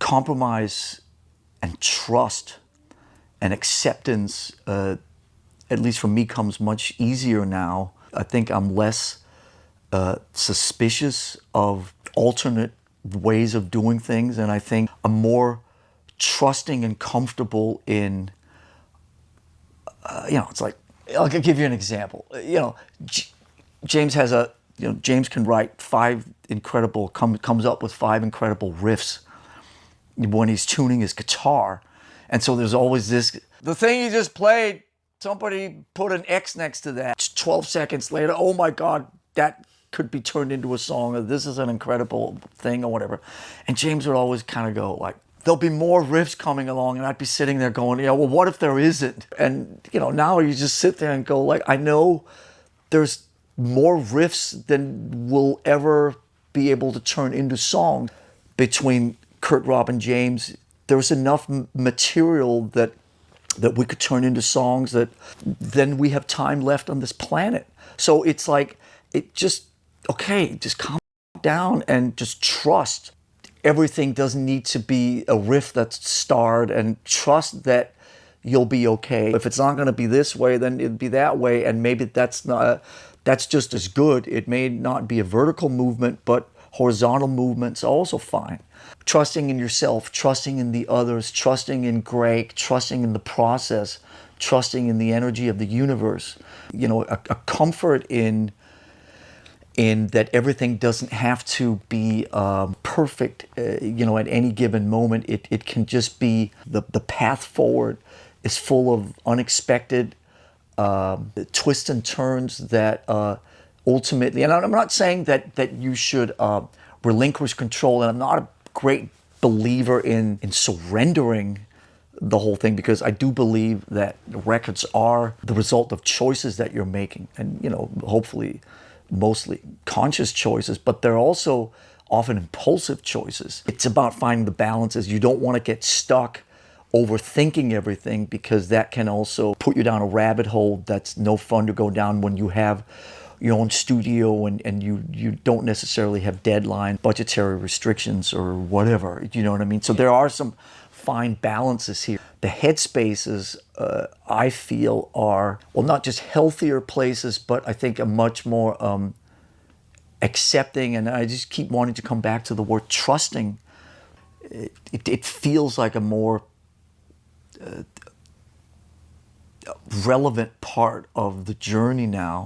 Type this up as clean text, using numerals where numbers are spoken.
compromise and trust and acceptance, at least for me, comes much easier now. I think I'm less suspicious of alternate ways of doing things, and I think I'm more trusting and comfortable in, it's like, I'll give you an example. James has James can write comes up with 5 incredible riffs when he's tuning his guitar. And so there's always this, the thing you just played, somebody put an X next to that. 12 seconds later, oh my God, that could be turned into a song, or this is an incredible thing, or whatever. And James would always kind of go like, there'll be more riffs coming along, and I'd be sitting there going, well, what if there isn't? And, now you just sit there and go like, I know there's more riffs than we'll ever be able to turn into songs. Between Kirk, Rob, and James, there's enough material that we could turn into songs that then we have time left on this planet. So it's like, just calm down and just trust. Everything doesn't need to be a riff that's starred, and trust that you'll be okay. If it's not going to be this way, then it'll be that way, and maybe that's just as good. It may not be a vertical movement, but horizontal movement's also fine. Trusting in yourself, trusting in the others, trusting in Greg, trusting in the process, trusting in the energy of the universe. A comfort in that everything doesn't have to be perfect, at any given moment. It can just be the path forward is full of unexpected twists and turns that ultimately, and I'm not saying that you should relinquish control, and I'm not a great believer in surrendering the whole thing, because I do believe that records are the result of choices that you're making, and hopefully mostly conscious choices, but they're also often impulsive choices. It's about finding the balances. You don't want to get stuck overthinking everything, because that can also put you down a rabbit hole that's no fun to go down when you have your own studio and you don't necessarily have deadline, budgetary restrictions or whatever, you know what I mean? So there are some fine balances here. The headspaces, I feel, are, well, not just healthier places, but I think a much more accepting, and I just keep wanting to come back to the word trusting. It feels like a more relevant part of the journey now.